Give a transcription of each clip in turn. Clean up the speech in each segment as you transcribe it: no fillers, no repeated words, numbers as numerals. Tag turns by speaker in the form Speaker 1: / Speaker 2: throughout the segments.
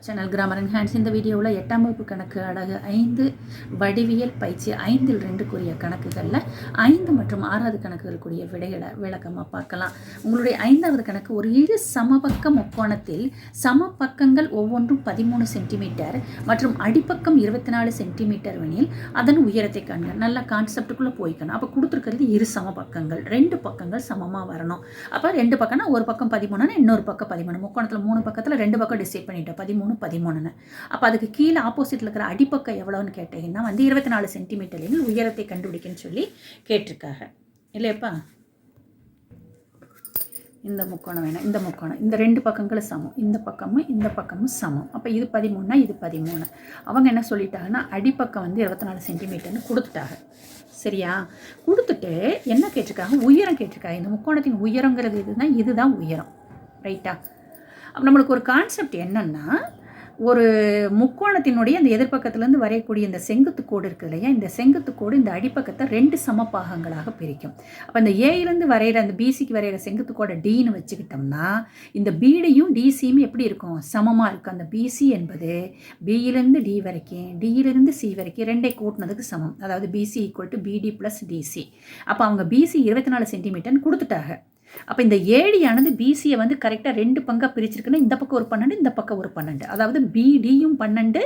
Speaker 1: Channel grammar and hands. இந்த வீடியோவில் 8ஆம் வகுப்பு கணக்கு அழகு 5 வடிவியல் பயிற்சி 5ல் 2 கணக்குகளில் 5 மற்றும் 6வது கணக்குகளுக்குரிய விடைகளை விளக்கமாக பார்க்கலாம். உங்களுடைய 5வது கணக்கு ஒரு இரு சமபக்க முக்கோணத்தில் சமபக்கங்கள் ஒவ்வொன்றும் 13 சென்டிமீட்டர் மற்றும் அடிப்பக்கம் 24 சென்டிமீட்டர் எனில் அதன் உயரத்தை காண்க. நல்ல கான்செப்டுக்குள்ளே போய்க்கணும். அப்போ கொடுத்துருக்கிறது இரு சமபக்கங்கள், 2 பக்கங்கள் சமமாக வரணும். அப்போ 2 பக்கம்னா ஒரு பக்கம் 13, இன்னொரு பக்கம் 13. முக்கோணத்தில் 3 பக்கத்தில் 2 பக்கம் டிசைட் பண்ணிட்டோம், 13. அப்போ அதுக்கு கீழே ஆப்போசிட்டில் இருக்கிற அடிப்பக்கம் எவ்வளோன்னு கேட்டீங்கன்னா 24 சென்டிமீட்டரில் உயரத்தை கண்டுபிடிக்கன்னு சொல்லி கேட்டிருக்காங்க இல்லையப்பா. இந்த முக்கோணம் வேணும், இந்த முக்கோணம், இந்த 2 பக்கங்களும் சமம், இந்த பக்கமும் சமம். அப்போ இது 13னா இது 13. அவங்க என்ன சொல்லிட்டாங்கன்னா அடிப்பக்கம் 24 சென்டிமீட்டர்னு கொடுத்துட்டாங்க. சரியா? கொடுத்துட்டு என்ன கேட்டிருக்காங்க? உயரம் கேட்டிருக்காங்க. இந்த முக்கோணத்தின் உயரங்கிறது இதுதான் உயரம். ரைட்டா? அப்போ நம்மளுக்கு ஒரு கான்செப்ட் என்னென்னா, ஒரு முக்கோணத்தினுடைய அந்த எதிர்பக்கத்துலேருந்து வரையக்கூடிய இந்த செங்குத்து கோடு இருக்குது இல்லையா, இந்த செங்குத்து கோடு இந்த அடிப்பக்கத்தை 2 சமபாகங்களாக பிரிக்கும். அப்போ இந்த ஏயிலேருந்து வரைகிற அந்த பிசிக்கு வரைகிற செங்குத்து கோடை டின்னு வச்சுக்கிட்டோம்னா இந்த பிடியும் டிசியும் எப்படி இருக்கும்? சமமாக இருக்கும். அந்த பிசி என்பது பியிலேருந்து டி வரைக்கும், டியிலிருந்து சி வரைக்கும் 2 கூட்டினதுக்கு சமம். அதாவது BC equal to BD plus DC. அப்போ அவங்க பிசி 24 சென்டிமீட்டர்னு கொடுத்துட்டாங்க. அப்போ இந்த ஏடியானது பிசியை கரெக்டாக 2 பங்காக பிரிச்சிருக்குன்னா இந்த பக்கம் ஒரு 12, இந்த பக்கம் ஒரு 12. அதாவது பிடியும் 12,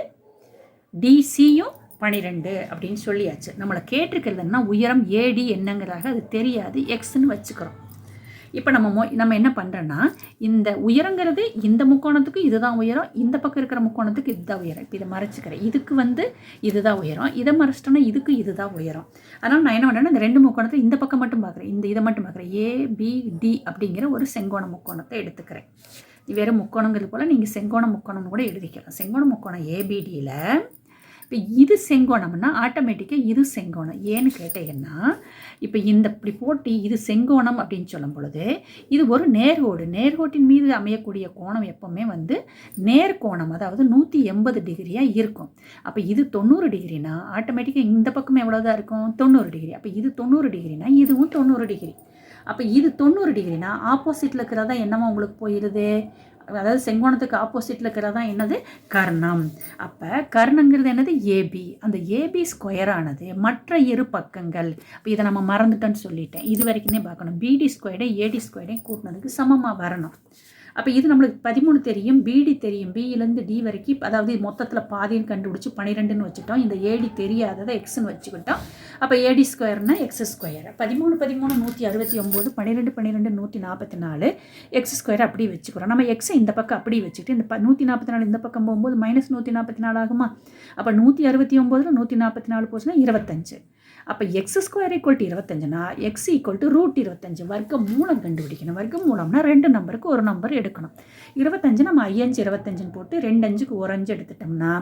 Speaker 1: டிசியும் 12 அப்படின்னு சொல்லியாச்சு. நம்மளை கேட்டிருக்கிறதுனா உயரம் ஏடி என்னங்கிறதாக அது தெரியாது, எக்ஸ்ன்னு வச்சுக்கிறோம். இப்போ நம்ம என்ன பண்ணுறோன்னா, இந்த உயரங்கிறது இந்த முக்கோணத்துக்கு இதுதான் உயரம், இந்த பக்கம் இருக்கிற முக்கோணத்துக்கு இதுதான் உயரம். இப்போ இதை மறைச்சிக்கிறேன். இதுக்கு இதுதான் உயரம், இதை மறைச்சிட்டோன்னா இதுக்கு இதுதான் உயரம். அதனால் நான் என்ன பண்ணுறேன்னா இந்த 2 முக்கோணத்தை இந்த பக்கம் மட்டும் பார்க்குறேன், இதை மட்டும் பார்க்குறேன். ஏபிடி அப்படிங்கிற ஒரு செங்கோண முக்கோணத்தை எடுத்துக்கிறேன். வேறு முக்கோணங்கள் போல் நீங்கள் செங்கோண முக்கோணம்னு கூட எழுதிக்கலாம். செங்கோண முக்கோணம் ஏபிடியில் இப்போ இது செங்கோணம்னா ஆட்டோமேட்டிக்காக இது செங்கோணம். ஏன்னு கேட்டீங்கன்னா இப்போ இப்படி போட்டு இது செங்கோணம் அப்படின்னு சொல்லும் பொழுது இது ஒரு நேர்கோடு. நேர்கோட்டின் மீது அமையக்கூடிய கோணம் எப்போவுமே நேர்கோணம், அதாவது 180 டிகிரியாக இருக்கும். அப்போ இது 90 டிகிரினா ஆட்டோமேட்டிக்காக இந்த பக்கம் எவ்வளோதான் இருக்கும்? 90 டிகிரி. அப்போ இது 90 டிகிரினா இதுவும் 90 டிகிரி. அப்போ இது 90 டிகிரினா ஆப்போசிட்டில் இருக்கிறதா என்னமோ உங்களுக்கு போயிடுது. அதாவது செங்கோணத்துக்கு ஆப்போசிட்டில் இருக்கிறதா என்னது? கர்ணம். அப்போ கர்ணங்கிறது என்னது? ஏபி. அந்த ஏபி ஸ்கொயரானது மற்ற இரு பக்கங்கள், இப்போ இதை நம்ம மறந்துட்டோன்னு சொல்லிட்டேன், இது வரைக்குமே பார்க்கணும். பிடி ஸ்கொயரை ஏடி ஸ்கொயரையும் கூட்டினதுக்கு சமமாக வரணும். அப்போ இது நம்மளுக்கு 13 தெரியும், பிடி தெரியும், பியிலேருந்து டி வரைக்கும், அதாவது மொத்தத்தில் பாதின்னு கண்டுபிடிச்சி 12ன்னு வச்சுட்டோம். இந்த ஏடி தெரியாததை எக்ஸ்ன்னு வச்சுக்கிட்டோம். அப்போ ஏடி ஸ்கொயர்னா எக்ஸ் ஸ்கொயர். 13 169, 12 144, எக்ஸ் ஸ்கொயர் அப்படி வச்சுக்கிறோம். நம்ம எக்ஸை இந்த பக்கம் அப்படி வச்சுட்டு இந்த 144 இந்த பக்கம் போகும்போது -144 ஆகுமா? அப்போ 169ல் 144 போச்சுன்னா 25. அப்போ எக்ஸ் ஸ்கொயர் ஈக்குவல் டு 25னா எக்ஸ் ஈக்குவல் டு √25. வர்க்க மூலம் கண்டுபிடிக்கணும். வர்க்க மூலம்னா 2 நம்பருக்கு ஒரு நம்பர் எடுக்கணும். 25 நம்ம 5 25ன்னு போட்டு 2 5க்கு ஒரு 5 எடுத்துட்டோம்னா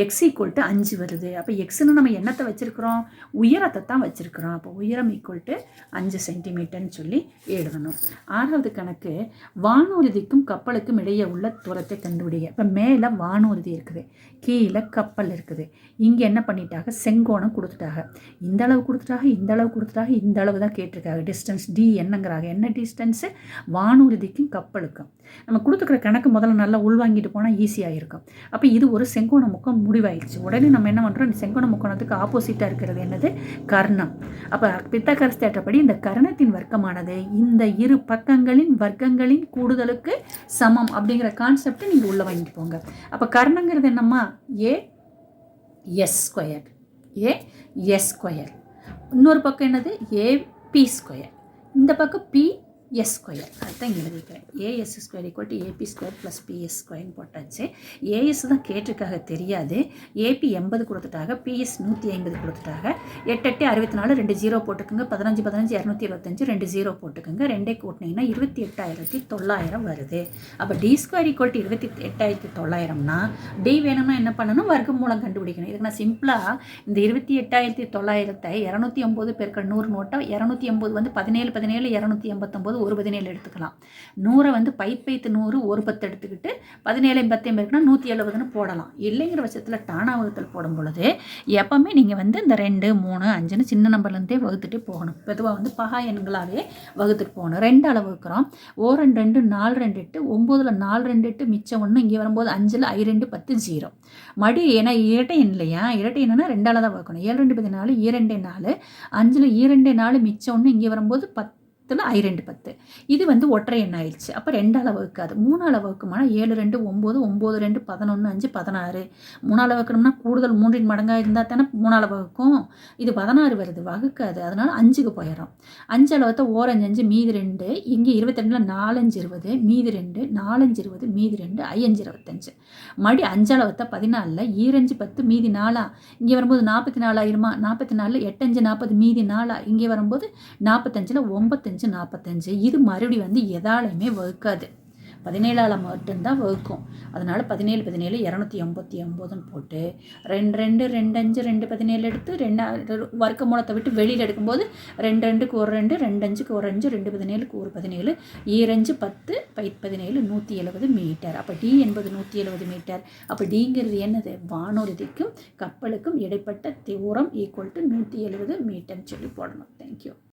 Speaker 1: எக்ஸ் ஈக்குவல் டு 5 வருது. அப்போ எக்ஸ்ன்னு நம்ம என்னத்தை வச்சுருக்கிறோம்? உயரத்தை தான் வச்சுருக்கிறோம். அப்போ உயரம் ஈக்குவல் டு 5 சென்டிமீட்டர்னு சொல்லி எழுதணும். 6வது கணக்கு வானூர்திக்கும் கப்பலுக்கும் இடையே உள்ள தூரத்தை கண்டுபிடிங்க. இப்போ மேலே வானூர்தி இருக்குது, கீழே கப்பல் இருக்குது. இங்கே என்ன பண்ணிட்டாங்க? செங்கோணம் கொடுத்துட்டாங்க. இந்த அளவு கொடுத்துட்டாங்க, இந்த அளவு கொடுத்துட்டாங்க, இந்த அளவு தான் கேட்டிருக்காங்க. டிஸ்டன்ஸ் டி என்னங்கிறாங்க. என்ன டிஸ்டன்ஸு? வானூர்திக்கும் கப்பலுக்கும். நம்ம கொடுத்துக்கிற கணக்கு முதல்ல நல்லா உள்வாங்கிட்டு போனால் ஈஸியாக இருக்கும். அப்போ இது ஒரு செங்கோண முக்கம் முடிவாயிடுச்சு. உடனே நம்ம என்ன பண்ணுறோம்? இந்த செங்கோண முக்கோணத்துக்கு ஆப்போசிட்டாக இருக்கிறது என்னது? கர்ணம். அப்போ பித்தகரஸ் தேற்றப்படி இந்த கர்ணத்தின் வர்க்கமானது இந்த இரு பக்கங்களின் வர்க்கங்களின் கூடுதலுக்கு சமம் அப்படிங்கிற கான்செப்டை நீங்கள் உள்ளே வாங்கிட்டு போங்க. அப்போ கர்ணங்கிறது என்னம்மா? S square. S square. இன்னொரு பக்கம் என்னது? AB square. இந்த பக்கம் பி எஸ் ஸ்கொயர். அதுதான் இங்கே எழுதிக்கிறேன். AS square equal to AB square plus BS ஸ்கொயர்னு போட்டாச்சு. ஏஎஸ் தான் கேட்டிருக்காக தெரியாது. ஏபி 80 கொடுத்துட்டாங்க, பிஎஸ் 150 கொடுத்துட்டாங்க. 8 8 64, 2 0 போட்டுக்கோங்க. 15 15 225, 2 0 போட்டுக்கோங்க. 2 கூட்டினீங்கன்னா 28,900 வருது. அப்போ டி ஸ்கொயர் ஈக்குவல் டு 28,900னா டி வேணும்னா என்ன பண்ணணும்? வர்க்க மூலம் கண்டுபிடிக்கணும். இதுக்கு நான் சிம்பிளாக இந்த 28,900 209 பெருக்கல் 100 நோட்டை 280 17 17 289 வரும்போது ஒரு 17 எடுத்துக்கலாம். 100 வந்து பைத்து 100 ஒரு 10 எடுத்துக்கிட்டு 17 10 இருக்குன்னா 170ன்னு போடலாம். இல்லைங்கிற பட்சத்தில் டானா வகுத்தல் போடும் பொழுது எப்போவுமே நீங்கள் வந்து இந்த 2 3 5ன்னு சின்ன நம்பர்லேருந்தே வகுத்துட்டு போகணும். பொதுவாக வந்து பகா எண்களாகவே வகுத்துட்டு போகணும். 2 அளவு இருக்கிறோம். 1 2 4 2 8 9ல் 4 2 8 மிச்சம் 1 இங்கே வரும்போது 5ல் I 2 10 0 மடி ஏன்னா இரட்டை எண் இல்லையா, இரட்டை எண்ணுன்னா 2ஆல் தான் வகுக்கணும். 7 2 14 2 4 5ல் 2 4 மிச்சம் 1 இங்கே வரும்போது 10ல் I 2 10 இது வந்து ஒற்றை எண் ஆயிடுச்சு. அப்போ 2ஆல் வகுக்காது. 3ஆல் வகுக்குமானா 7 2 9 9 2 11 5 16 3ஆல் வகுக்கணும்னா கூடுதல் 3இன் மடங்காக இருந்தால் தானே 3ஆல் வகுக்கும். இது 16 வருது, வகுக்காது. அதனால 5க்கு போயிடும். 5ஆல் வகுத்தா ஓர் 5 5 மீதி 2 இங்கே 22ல் 4 5 20 மீதி 2 4 5 20 மீதி 2 I 5 25 மடி 5ஆல் வகுத்தா 14ல் 2 5 10 மீதி 4 இங்கே வரும்போது 44 ஆயிருமா. 44ல் 8 5 40 மீதி 4 இங்கே வரும்போது 45ல் 9 5 45 இது மறுபடியும் வந்து எதாலையுமே வகுக்காது. 17ஆல் மட்டும்தான் வகுக்கும். அதனால் 17 17 289ன்னு போட்டு 2 2 2 5 2 17 எடுத்து 2 வர்க்க மூலத்தை விட்டு வெளியில் எடுக்கும்போது 2 2க்கு ஒரு 2 2 5க்கு ஒரு 5 2 17க்கு ஒரு 17 5 10 17 170 மீட்டர். அப்போ டி என்பது 170 மீட்டர். அப்போ டிங்கிறது என்னது, வானூர்திக்கும் கப்பலுக்கும் இடைப்பட்ட தூரம் ஈக்குவல் டு 170 மீட்டர்னு சொல்லி போடணும். தேங்க்யூ.